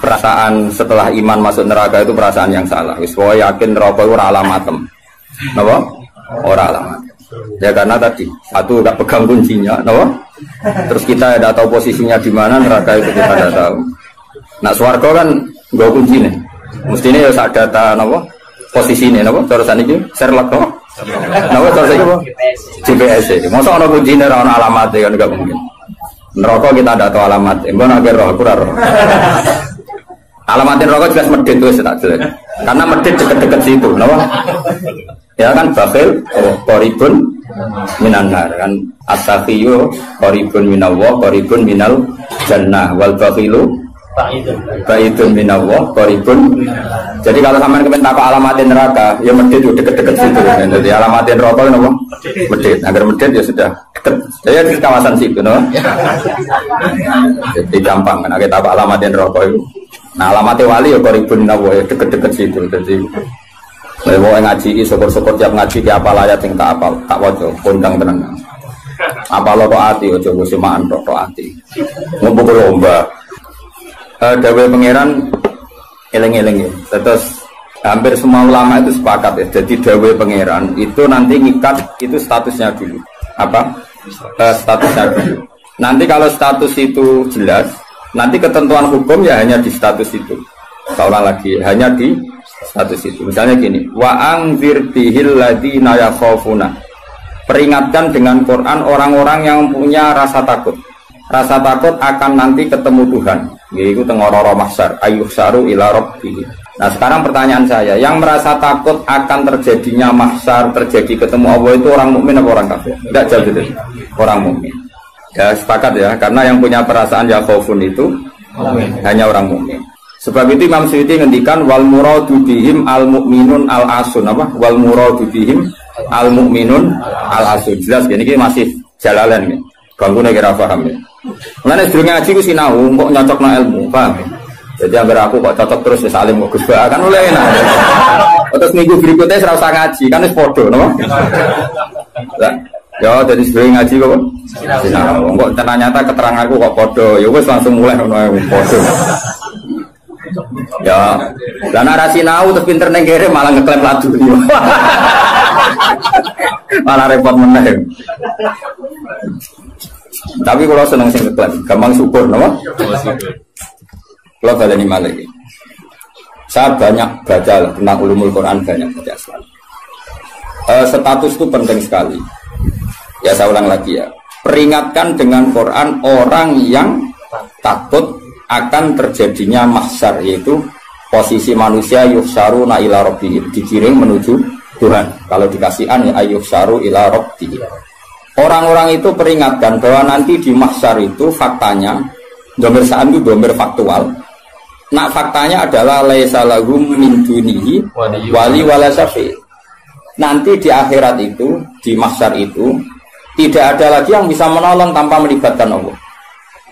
perasaan setelah iman masuk neraka itu perasaan yang salah. Wis wae yakin neraka itu ora alamatem. Napa? Ora alamat. Ya karena tadi satu gak pegang kuncinya, napa? Terus kita tidak tahu posisinya di mana, neraka itu kita tidak tahu. Nah swarga kan nggo kuncine. Mestine ya sak data napa? Posisine napa? Cara saniki Sherlock napa? Napa cara saniki apa? GPS. Mosok ana kuncine ora ana alamate kan enggak mungkin. Neraka kita tidak tahu alamat. Mbon akhir roh aku ora roh. Alamatin neraka jelas medit wis tak jelas. Karena medit deket-deket situ, napa? Ya kan bakhil qaribun minan nar kan as-sakhiyu qaribun minallah qaribun minal jannah wal bakhilu baidun minallah qaribun. Jadi kalau sampean kepen takok alamatin neraka ya medit deket-deket situ. Jadi alamatin neraka napa? Medit. Agar medit ya sudah deket. Ya di kawasan situ no. Jadi gampang kan kita takok alamatin neraka itu. Nah alamatnya wali ya qaribun minallah ya deket-deket situ. Jadi mau ngaji, syukur-syukur tiap ngaji di apa layat yang tak apal, tak wajo, kondang tenang. Apa lo ati, ojo gue semaan tok ati. Ngumpul lomba. Dawe pangeran, eleng-eleng ya. Terus hampir semua ulama itu sepakat ya. Jadi dawe pangeran itu nanti ngikat itu statusnya dulu. Apa? Statusnya dulu. Nanti kalau status itu jelas, nanti ketentuan hukum ya hanya di status itu. Seolah lagi hanya di status itu. Misalnya gini, wa anzir bihil ladina yakhafuna. Peringatkan dengan Quran orang-orang yang punya rasa takut. Rasa takut akan nanti ketemu Tuhan. Yaitu tengororo mahsyar, ayyuhsaru ila rabbih. Nah, sekarang pertanyaan saya, yang merasa takut akan terjadinya mahsyar, terjadi ketemu Allah itu orang mukmin apa orang kafir? Enggak jauh gitu. Orang mukmin. Ya, sepakat ya, karena yang punya perasaan yakhafun itu hanya orang mukmin. Sebab itu Imam Suyuti ngendikan wal muradu bihim al mukminun al asun apa? Wal muradu bihim al mukminun al asun. Jelas gini masih jalalan nih. Ganggu nek ora paham ya. Mulane sedurunge ngaji ku sinau kok nyocokno ilmu, paham? Jadi agar aku kok cocok terus ya salim kok Gus kan mulai enak. Terus minggu berikutnya ora usah ngaji, kan wis padha napa? Lah, ya jadi sedurunge ngaji kok sinau. Kok ternyata keteranganku kok padha, ya wis langsung mulai ono padha. Ya, dan narasi nau terus pinter neng kere malah ngeklaim ladu dia, malah repot meneh. Tapi kalau seneng sing ngeklaim, gampang syukur, nama? Kalau baleni malih. Saya banyak baca tentang ulumul Quran, banyak baca selalu. Status itu penting sekali. Ya saya ulang lagi ya. Peringatkan dengan Quran orang yang takut akan terjadinya mahsyar, yaitu posisi manusia yuhsyaru ila rabbihim, digiring menuju Tuhan. Kalau dikasih an ya yuhsyaru ila rabbihim. Orang-orang itu peringatkan bahwa nanti di mahsyar itu faktanya dhamir sa'an itu dhamir faktual. Nah faktanya adalah laisa lahum min dunihi wali wala syafi'. Nanti di akhirat itu, di mahsyar itu tidak ada lagi yang bisa menolong tanpa melibatkan Allah.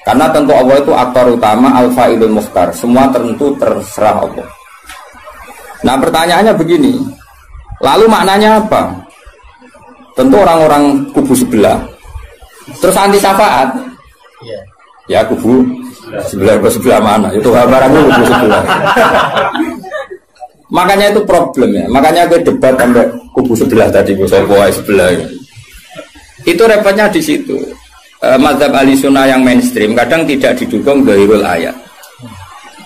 Karena tentu Allah itu aktor utama al-fa'ilul mukhtar. Semua tentu terserah Allah. Nah pertanyaannya begini, lalu maknanya apa? Tentu orang-orang kubu sebelah terus anti syafaat. Ya kubu sebelah mana? Itu barangnya kubu sebelah. Makanya itu problem ya. Makanya gue debat sampai kubu sebelah tadi, gue sebelah. Itu repotnya di situ. Mazhab ahli sunnah yang mainstream kadang tidak didukung dhahirul ayat,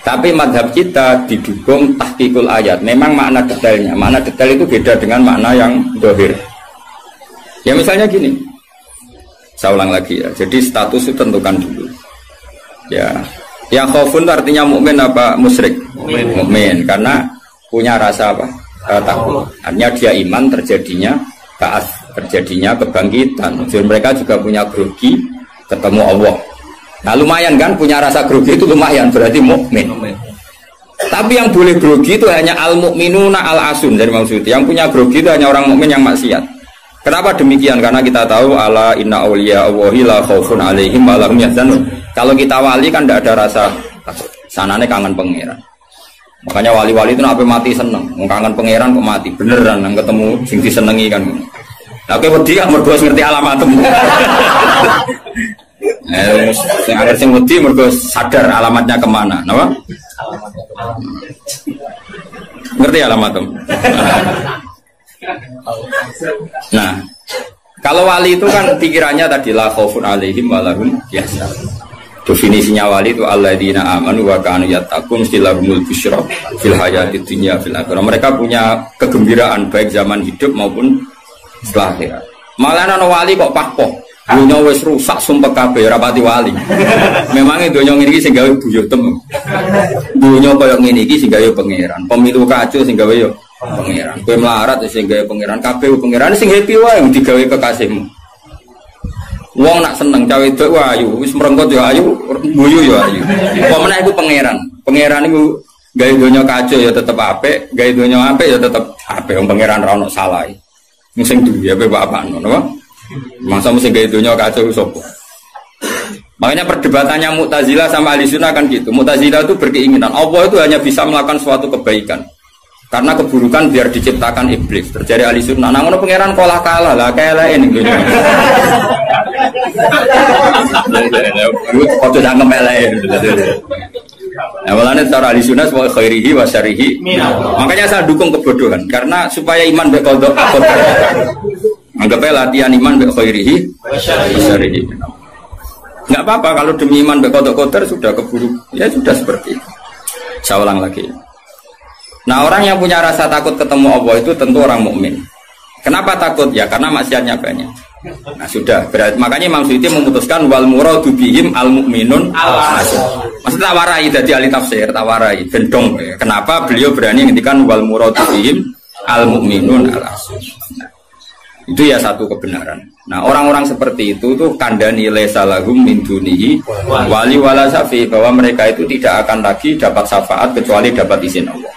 tapi mazhab kita didukung tahqiqul ayat. Memang makna detail itu beda dengan makna yang dhahir. Ya misalnya gini, saya ulang lagi ya. Jadi status itu tentukan dulu. Ya, yang khaufun artinya mukmin apa musyrik? Mukmin karena punya rasa apa? Takut. Artinya dia iman terjadinya ba'ats, terjadinya kebangkitan. Jadi mereka juga punya grogi ketemu Allah. Nah lumayan kan punya rasa grogi itu lumayan, berarti mukmin. Tapi yang boleh grogi itu hanya al-mukminuna al-asun dari maksud. Yang punya grogi itu hanya orang mukmin yang maksiat. Kenapa demikian? Karena kita tahu ala inna auliya Allahi la khaufun alaihim wa lahum yahzanun. Kalau kita wali kan tidak ada rasa takut. Sanane kangen pangeran. Makanya wali-wali itu apa mati seneng, kangen pangeran kok mati beneran nang ketemu sing disenengi kan. Nah kowe wedi gak mergo ngerti alamatmu. Sing akhir sing wedi mergo sadar alamatnya kemana, napa? Ngerti alamatnya? Nah, kalau wali itu kan pikirannya tadi la khaufun alaihim wa lahum yahzanun. Definisinya wali itu alladzina amanu wa kanu yattaqun istilahumul busyra fil hayatid dunya fil akhirah. Mereka punya kegembiraan baik zaman hidup maupun setelah akhirat. Malah ana wali kok pahpoh. Dunya wis rusak sumpek kabeh rapati wali. Memang dunya ngene iki sing gawe buyutem. Dunya koyo ngene iki sing gawe pangeran. Pemilu kacau sing gawe yo pangeran. Kowe melarat sing gawe pangeran, kabeh pangeran sing happy wae digawe kekasihmu. Wong nak seneng cawe wedok ayu, wis merengkot yo ayu, guyu yo ayu. Apa meneh iku pangeran. Pangeran iku gawe donya kacau ya tetep apik, gawe donya apik ya tetep apik. Wong pangeran ra ono salah. Sing duwe ape bapak ngono, napa? Masa mesti gawe donya kacau sapa? Makanya perdebatannya Mu'tazilah sama Ahlussunnah kan gitu. Mu'tazilah itu berkeinginan Allah itu hanya bisa melakukan suatu kebaikan. Karena keburukan biar diciptakan iblis. Terjadi Ahlussunnah. Nah ngono pangeran kalah lah kaelae ning dunya. Foto jangan melain. Nah, walane cara Ahlussunnah wa khairihi wa syarihi. Makanya saya dukung kebodohan karena supaya iman be qada. Anggapnya latihan iman be khairihi wa syarihi. Enggak apa-apa kalau demi iman be qada sudah keburu. Ya sudah seperti itu. Saya ulang lagi. Nah, orang yang punya rasa takut ketemu Allah itu tentu orang mukmin. Kenapa takut? Ya karena maksiatnya banyak. Nah sudah, berarti makanya Imam Suyuti memutuskan wal muradu bihim al mukminun al asy. Maksud tawarai dari ahli tafsir, tawarai gendong. Kenapa beliau berani ngendikan wal muradu bihim al mukminun al asy. Nah, itu ya satu kebenaran. Nah, orang-orang seperti itu tuh kandani laisa lahum min dunihi wali wala syafi, bahwa mereka itu tidak akan lagi dapat syafaat kecuali dapat izin Allah.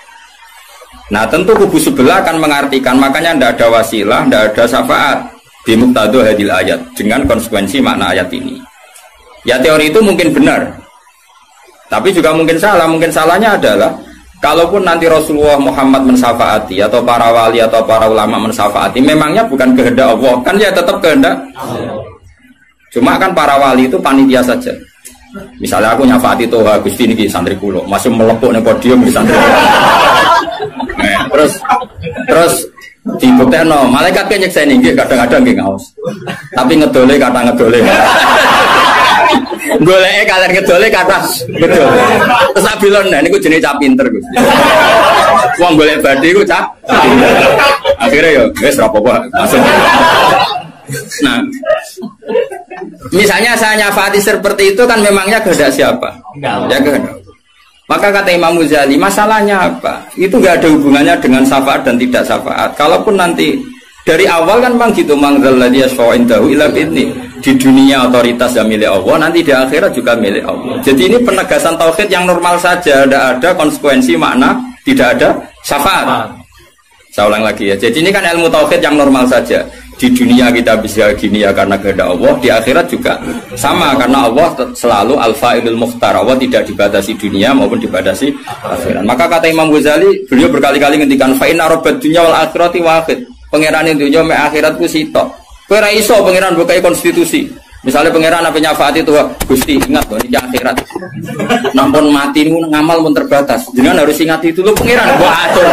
Nah, tentu kubu sebelah akan mengartikan makanya tidak ada wasilah, tidak ada syafaat. Bimuqtadha hadil ayat dengan konsekuensi makna ayat ini. Ya teori itu mungkin benar, tapi juga mungkin salah. Mungkin salahnya adalah kalaupun nanti Rasulullah Muhammad mensyafaati atau para wali atau para ulama mensyafaati, memangnya bukan kehendak Allah, kan ya tetap kehendak. Cuma kan para wali itu panitia saja. Misalnya aku nyafaati Toha Gusti niki santri kula, masih melepuk ning podium di santri. Terus dibuktekno malaikat ki nyekseni nggih kadang-kadang nggih ngaos. Tapi ngedole kata ngedole. Goleke kalian ngedole kata ngedole. Terus abilon niku jenenge cah pinter Gusti. Wong golek badhe iku cah. Akhire yo wis ora apa-apa masuk. Nah, misalnya saya nyafati seperti itu kan memangnya kehendak siapa? Ya kehendak. Maka kata Imam Ghazali, masalahnya apa? Itu gak ada hubungannya dengan syafaat dan tidak syafaat. Kalaupun nanti dari awal kan memang gitu, mangzalladzi yashfa'u indahu illa bi'idznih. Di dunia otoritas yang milik Allah, nanti di akhirat juga milik Allah. Jadi ini penegasan tauhid yang normal saja, tidak ada konsekuensi makna, tidak ada syafaat. Saya ulang lagi ya. Jadi ini kan ilmu tauhid yang normal saja. Di dunia kita bisa gini ya karena kehendak Allah, di akhirat juga sama karena Allah selalu al-fa'ilul mukhtar. Allah tidak dibatasi dunia maupun dibatasi akhirat. Maka kata Imam Ghazali, beliau berkali-kali ngendikan fa inna rabbad dunya wal akhirati wahid. Pangerane dunya mek akhirat ku sitok. Kowe ora iso pangeran bukai konstitusi. Misalnya pangeran apa nyafaati itu Gusti ingat loh ini akhirat. Nampun mati niku ngamal pun terbatas. Jenengan harus ingat itu lho pangeran gua atur.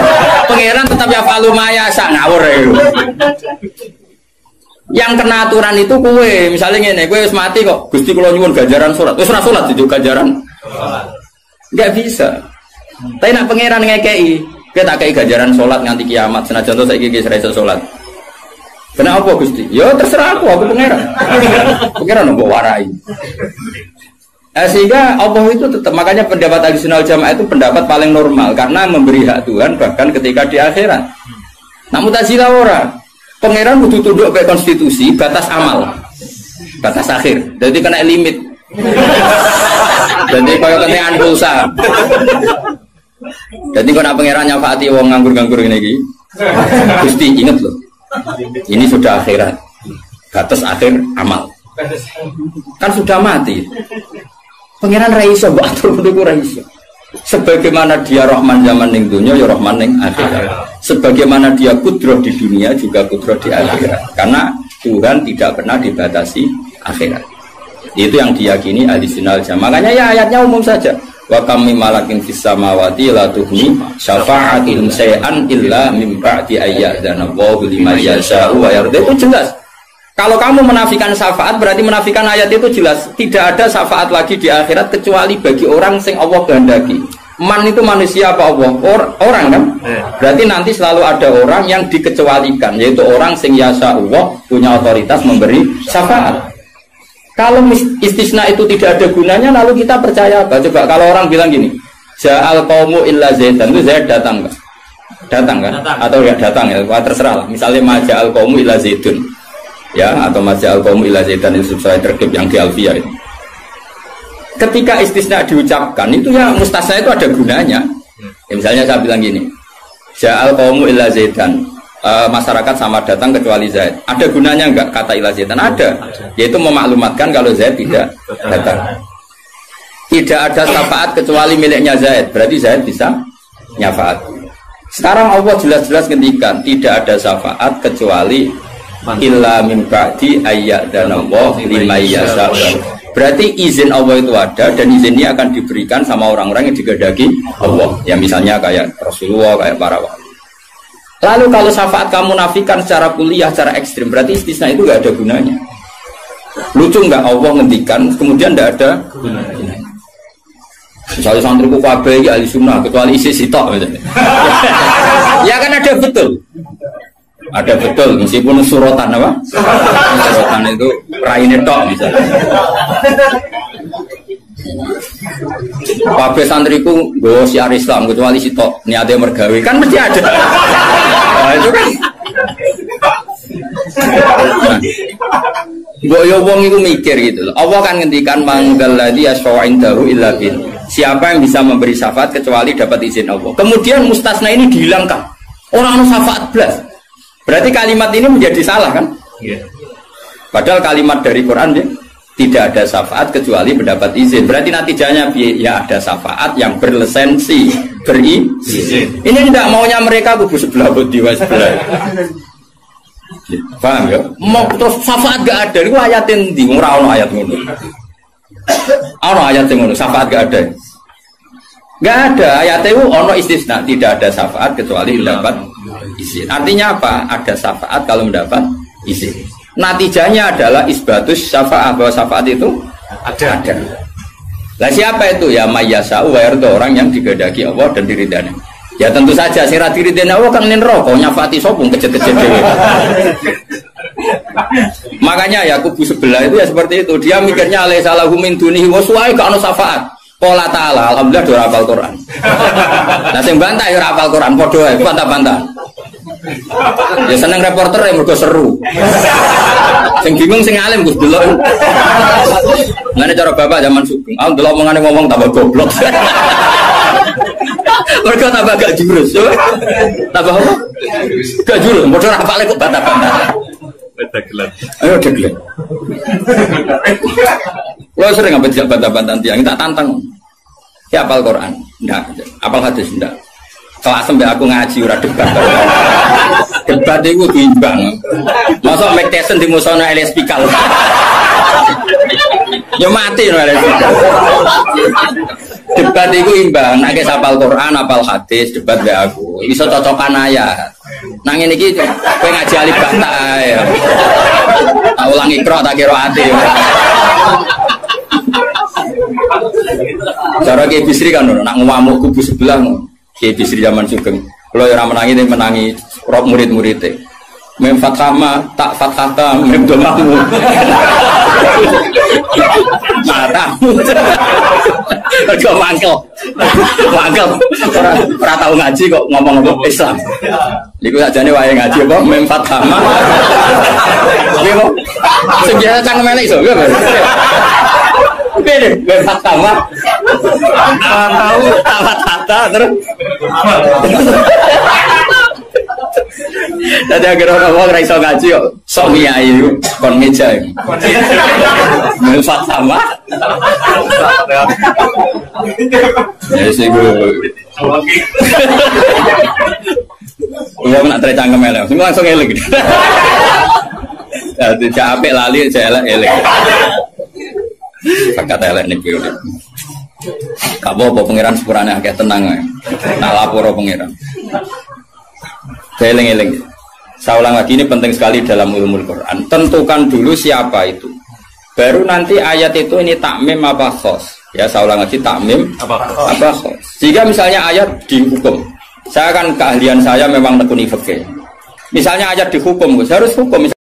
Pangeran tetap ya falu maya sak ngawur ya. Yang kena aturan itu kue, misalnya ngene, kue wis mati kok, Gusti kula nyuwun ganjaran salat. Wis ora salat itu ganjaran. Enggak bisa. Tapi nak pangeran ngekei, kita tak kei ganjaran salat nganti kiamat. Senajan to saiki wis ra iso salat. Kenapa Gusti? Ya terserah aku pangeran. Pangeran mbok warai. Sehingga Allah itu tetap, makanya pendapat Ahlussunnah wal Jamaah itu pendapat paling normal karena memberi hak Tuhan bahkan ketika di akhirat. Nah Mu'tazilah ora. Pangeran butuh tunduk ke konstitusi, batas amal, batas akhir. Jadi kena limit. Jadi kalau kena pulsa. Jadi kalau pangeran nyafaati wong nganggur-nganggur ini, Gusti ingat loh, ini sudah akhirat, batas akhir amal. Kan sudah mati. Pangeran raiso, batur untuk raiso. Sebagaimana dia Rahman zaman ning dunia, ya Rahman ning akhirat. Sebagaimana dia kudroh di dunia, juga kudroh di akhirat. Karena Tuhan tidak pernah dibatasi akhirat. Itu yang diyakini ahli sunnah jamaah. Makanya ya ayatnya umum saja. Wa kam mim malakin fis samawati la tuhni syafa'atihim shay'an illa min ba'di ayyadzana Allahu liman yasha'u wa yarda. Itu jelas. Kalau kamu menafikan syafaat berarti menafikan ayat itu jelas. Tidak ada syafaat lagi di akhirat kecuali bagi orang sing Allah kehendaki. Man itu manusia apa Allah? Orang kan? Berarti nanti selalu ada orang yang dikecualikan, yaitu orang sing yasa Allah punya otoritas memberi syafaat. Kalau istisna itu tidak ada gunanya, lalu kita percaya apa? Coba kalau orang bilang gini, ja'al qaumu illa zaidan, itu Zaid datang nggak? Datang kan? Atau ya datang ya, terserah lah. Misalnya maja'al qaumu illa zaidun, ya, atau maja'al qaumu illa zaidan itu sesuai tertib yang di Alfiyah itu. Ketika istisna diucapkan itu ya mustasna itu ada gunanya. Ya, misalnya saya bilang gini, ja'al qaumu illa zaidan, masyarakat sama datang kecuali Zaid. Ada gunanya enggak kata illa zaidan? Ada. Yaitu memaklumatkan kalau Zaid tidak datang. Tidak ada syafaat kecuali miliknya Zaid. Berarti Zaid bisa nyafaat. Sekarang Allah jelas-jelas ngendikan tidak ada syafaat kecuali illa min ba'di ayyadzana Allah liman yasha'. Berarti izin Allah itu ada dan izinnya akan diberikan sama orang-orang yang digedaki Allah. Ya misalnya kayak Rasulullah, kayak para wali. Lalu kalau syafaat kamu nafikan secara kuliah, secara ekstrim, berarti istisna itu nggak ada gunanya. Lucu nggak Allah ngendikan, kemudian nggak ada gunanya. Misalnya santriku kabeh ahli sunnah, kecuali isi sitok. Ya kan ada betul. Ada betul, meskipun surotan apa? Surotan itu raine tok misalnya. Kabeh santriku nggo syiar Islam kecuali sitok niate mergawe kan mesti ada. Nah, itu kan. Mbok yo wong iku mikir gitu loh. Allah kan ngendikan manggal ladzi yashfa'indahu illa bin. Siapa yang bisa memberi syafaat kecuali dapat izin Allah. Kemudian mustasna ini dihilangkan. Orang anu syafaat blas. Berarti kalimat ini menjadi salah kan? Padahal kalimat dari Quran ya, tidak ada syafaat kecuali mendapat izin. Berarti natijanya ya ada syafaat yang berlisensi, berizin. Ini tidak maunya mereka kubu sebelah budi sebelah. Paham ya? Mau terus syafaat gak ada, itu ayatin di ora ono ayat ngono. Ono ayat ngono, syafaat gak ada. Gak ada ayat itu ono istisna, tidak ada syafaat kecuali mendapat izin. Artinya apa? Ada syafaat kalau mendapat izin. Natijanya adalah isbatus syafaat, bahwa syafaat itu ada. Lah siapa itu? Ya mayyasa'u wa yarda, orang yang digedaki Allah dan diridani. Ya tentu saja sira diridani Allah kan neraka nyafaati sopung kecet-kecet dhewe. Makanya ya kubu sebelah itu ya seperti itu. Dia mikirnya alaih salahu min dunihi wa suai ka ono syafaat. Qala ta'ala, alhamdulillah do hafal Quran. Nah sing bantah ya hafal Quran padha ae bantah-bantah. Ya seneng reporter ya mergo seru. Sing bingung sing alim Gus delok. Ngene cara bapak zaman Sugeng. Ah delok omongane ngomong tambah goblok. Mergo tambah gak jurus. Tambah apa? Gak jurus, padha hafale kok bantah-bantah. Degelan. Ayo degelan. Lo sering apa tidak bantah-bantahan tiang, tak tantang. Ya apal Quran, enggak. Apal hadis, enggak. Kelas sampai aku ngaji ora debat. Debat itu imbang. Masa Mike Tyson di musono LS Pikal. Ya mati no LS Pikal. Debat itu imbang. Nek apal Quran, apal hadis, debat be aku. Iso cocokan ayat. Nang ngene iki kowe ngaji alif bata ae. Tak ulang ikra tak kira ati. Cara Ki Bisri kan nak ngamuk kubu sebelah Ki Bisri zaman Sugeng. Kalau ora menangi menangi rok murid-muride. Mem fathama tak fathata mem domamu. Matamu. Kok mangkel. Mangkel. Ora tau ngaji kok ngomong Islam. Niku sakjane wae ngaji apa mem fathama. Nggih kok. Sing jare cangkem elek iso. Beda, bebas sama. Tahu, tata terus. Tadi akhirnya orang raiso ngaji kok sok miyai kon meja. Bebas sama. Ya sih gue. Gue nak tercangkem elek, semua langsung elek. Jadi capek lali, saya elek. Bakat elek nih biru. Gak apa-apa pangeran sepurane akeh tenang ae. Nak lapor pangeran. Eling-eling. Saya ulang lagi, ini penting sekali dalam ilmu Al-Quran. Tentukan dulu siapa itu. Baru nanti ayat itu ini takmim apa khos. Ya saya ulang lagi, takmim apa khos. Jika misalnya ayat dihukum, saya kan keahlian saya memang nekuni fikih. Misalnya ayat dihukum, harus hukum.